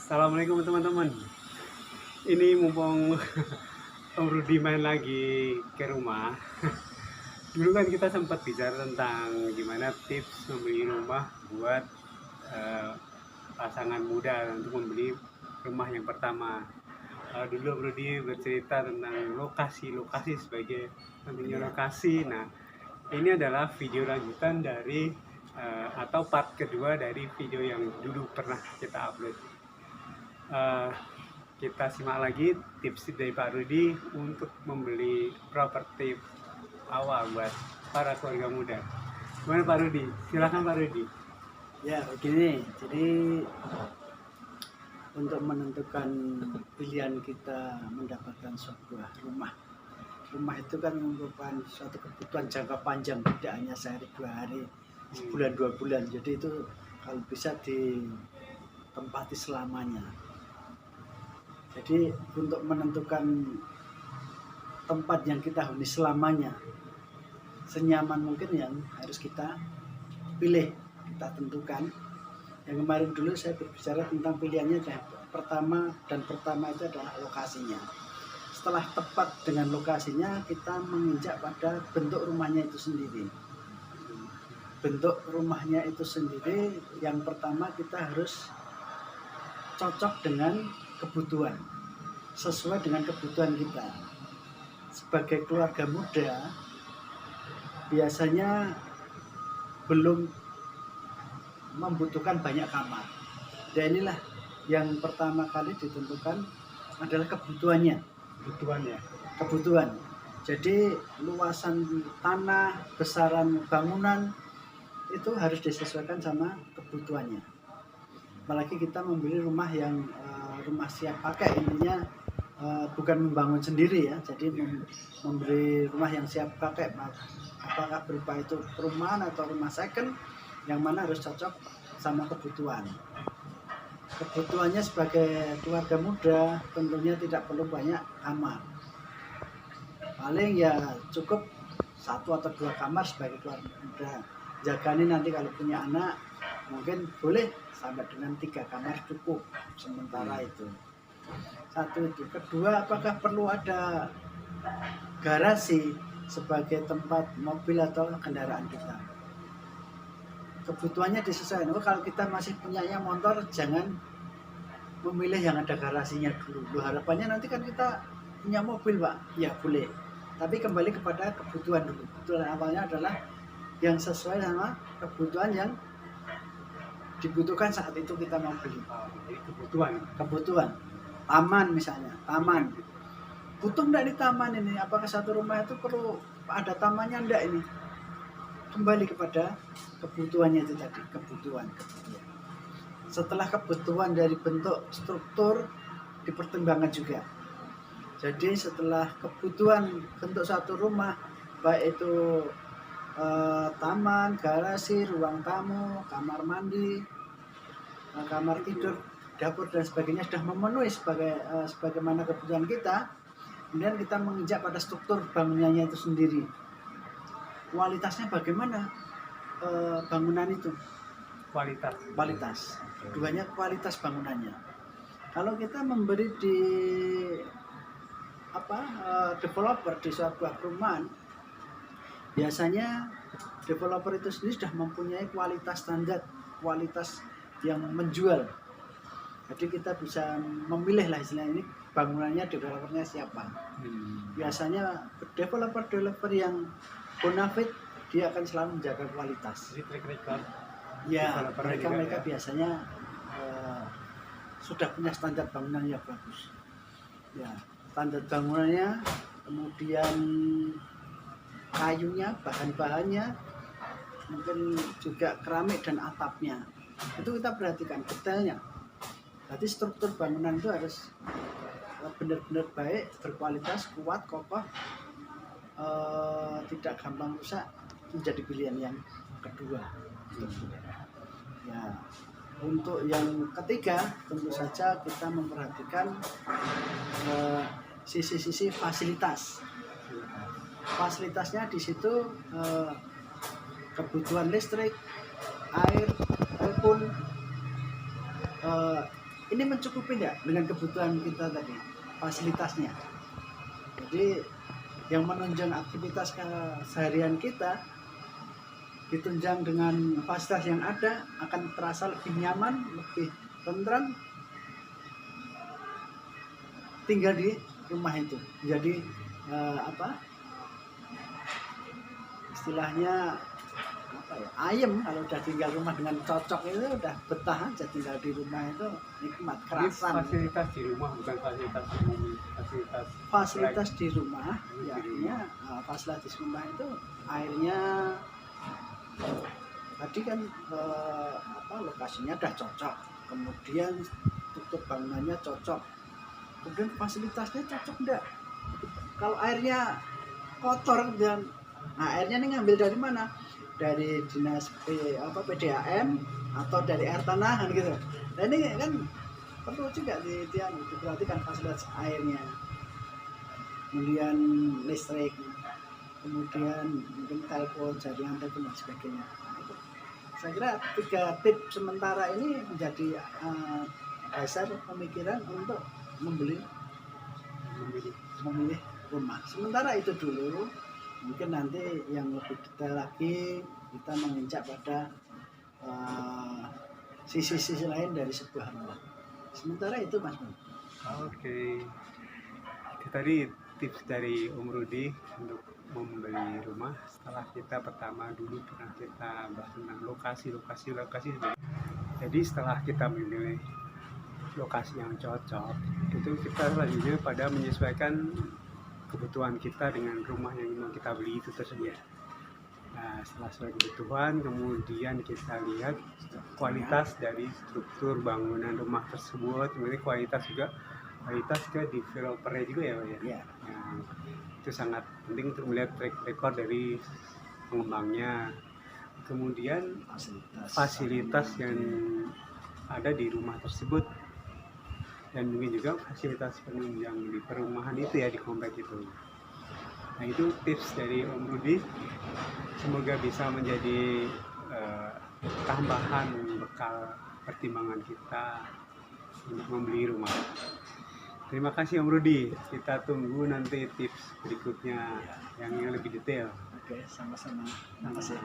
Assalamualaikum teman-teman. Ini mumpung Om Rudi main lagi ke rumah. Dulu kan kita sempat bicara tentang gimana tips membeli rumah buat eh, pasangan muda untuk membeli rumah yang pertama. Dulu Om Rudi bercerita tentang lokasi sebagai pentingnya lokasi. Nah, ini adalah video lanjutan dari atau part kedua dari video yang dulu pernah kita upload. Eh, kita simak lagi tips dari Pak Rudi untuk membeli properti awal buat para keluarga muda. Gimana Pak Rudi? Silakan Pak Rudi. Ya, begini. Jadi untuk menentukan pilihan kita mendapatkan sebuah rumah. Rumah itu kan merupakan suatu kebutuhan jangka panjang, tidak hanya sehari dua hari, sebulan 2 bulan. Jadi itu kalau bisa ditempati selamanya. Jadi untuk menentukan tempat yang kita huni selamanya, senyaman mungkin yang harus kita pilih, kita tentukan. Yang kemarin dulu saya berbicara tentang pilihannya, pertama itu adalah lokasinya. Setelah tepat dengan lokasinya, kita menginjak pada bentuk rumahnya itu sendiri. Bentuk rumahnya itu sendiri, yang pertama kita harus cocok dengan kebutuhan, sesuai dengan kebutuhan kita. Sebagai keluarga muda, biasanya belum membutuhkan banyak kamar. Dan inilah yang pertama kali ditentukan adalah kebutuhan. Jadi luasan tanah, besaran bangunan itu harus disesuaikan sama kebutuhannya. Apalagi kita membeli rumah yang rumah siap pakai, intinya bukan membangun sendiri ya. Jadi membeli rumah yang siap pakai, apakah berupa itu perumahan atau rumah second, yang mana harus cocok sama kebutuhan. Kebutuhannya sebagai keluarga muda tentunya tidak perlu banyak kamar. Paling ya cukup 1 atau 2 kamar sebagai keluarga muda. Jagani nanti kalau punya anak mungkin boleh sampai dengan 3 kamar cukup sementara itu. Satu itu. Kedua, apakah perlu ada garasi sebagai tempat mobil atau kendaraan kita? Kebutuhannya disesuaikan. Kalau kita masih punyanya motor, jangan memilih yang ada garasinya dulu. Harapannya nanti kan kita punya mobil, Pak. Ya boleh. Tapi kembali kepada kebutuhan dulu. Kebutuhan awalnya adalah yang sesuai sama kebutuhan yang dibutuhkan saat itu kita mau beli. Jadi Kebutuhan. Taman misalnya, taman. Butuh enggak di taman ini? Apakah satu rumah itu perlu ada tamannya enggak ini? Kembali kepada kebutuhannya itu tadi, kebutuhan. Setelah kebutuhan dari bentuk struktur dipertimbangkan juga. Jadi setelah kebutuhan bentuk satu rumah, baik itu taman, garasi, ruang tamu, kamar mandi, kamar tidur, dapur dan sebagainya sudah memenuhi sebagaimana kebutuhan kita, kemudian kita menginjak pada struktur bangunannya itu sendiri. Kualitasnya bagaimana bangunan itu? Kualitas. Keduanya kualitas bangunannya. Kalau kita memberi di developer di sebuah perumahan, biasanya developer itu sendiri sudah mempunyai kualitas standar, kualitas yang menjual. Jadi kita bisa memilih lah istilahnya, ini bangunannya developernya siapa. Biasanya developer yang bonafit, dia akan selalu menjaga kualitas. Ya, mereka biasanya sudah punya standar bangunan yang bagus. Ya, standar bangunannya, kemudian kayunya, bahan-bahannya, mungkin juga keramik dan atapnya. Itu kita perhatikan detailnya. Berarti struktur bangunan itu harus benar-benar baik, berkualitas, kuat, kokoh, tidak gampang rusak, menjadi pilihan yang kedua. Ya, untuk yang ketiga tentu saja kita memperhatikan sisi-sisi fasilitas. Fasilitasnya di situ kebutuhan listrik, air, telepon, ini mencukupi nggak dengan kebutuhan kita tadi, fasilitasnya. Jadi yang menunjang aktivitas keseharian kita ditunjang dengan fasilitas yang ada akan terasa lebih nyaman, lebih tentram tinggal di rumah itu. Jadi istilahnya ayem kalau udah tinggal rumah dengan cocok itu udah betah aja tinggal di rumah itu, nikmat Ini kerasan. fasilitas di rumah bukan fasilitas umum, Fasilitas di rumah Di ya, rumah. fasilitas di rumah itu airnya tadi kan lokasinya udah cocok, kemudian struktur bangunannya cocok, kemudian fasilitasnya cocok enggak. Kalau airnya kotor dan airnya ini ngambil dari mana? Dari dinas PDAM atau dari air tanah kan gitu. Nah ini kan perlu juga diperhatikan fasilitas airnya, kemudian listrik, kemudian mungkin telepon, jaringan telepon dan sebagainya. Nah, itu. Saya kira 3 tips sementara ini menjadi dasar pemikiran untuk memilih rumah. Sementara itu dulu, mungkin nanti yang lebih detail lagi kita menginjak pada sisi-sisi lain dari sebuah rumah. Sementara itu Mas Bun. Oke. Itu tadi tips dari Om Rudi untuk membeli rumah. Setelah kita pertama dulu pernah kita bahas tentang lokasi. Jadi setelah kita memilih lokasi yang cocok, itu kita selanjutnya pada menyesuaikan kebutuhan kita dengan rumah yang mau kita beli itu tersebut. Nah, setelah sesuai kebutuhan, kemudian kita lihat kualitas dari struktur bangunan rumah tersebut, kemudian kualitas ke developernya juga ya, Pak ya. Ya, Nah, itu sangat penting untuk melihat track record dari pengembangnya. Kemudian fasilitas yang ada di rumah tersebut, dan mungkin juga fasilitas penunjang di perumahan itu ya, di komplek itu. Nah, itu tips dari Om Rudi. Semoga bisa menjadi tambahan bekal pertimbangan kita untuk membeli rumah. Terima kasih Om Rudi. Kita tunggu nanti tips berikutnya yang lebih detail. oke, sama-sama. Terima kasih.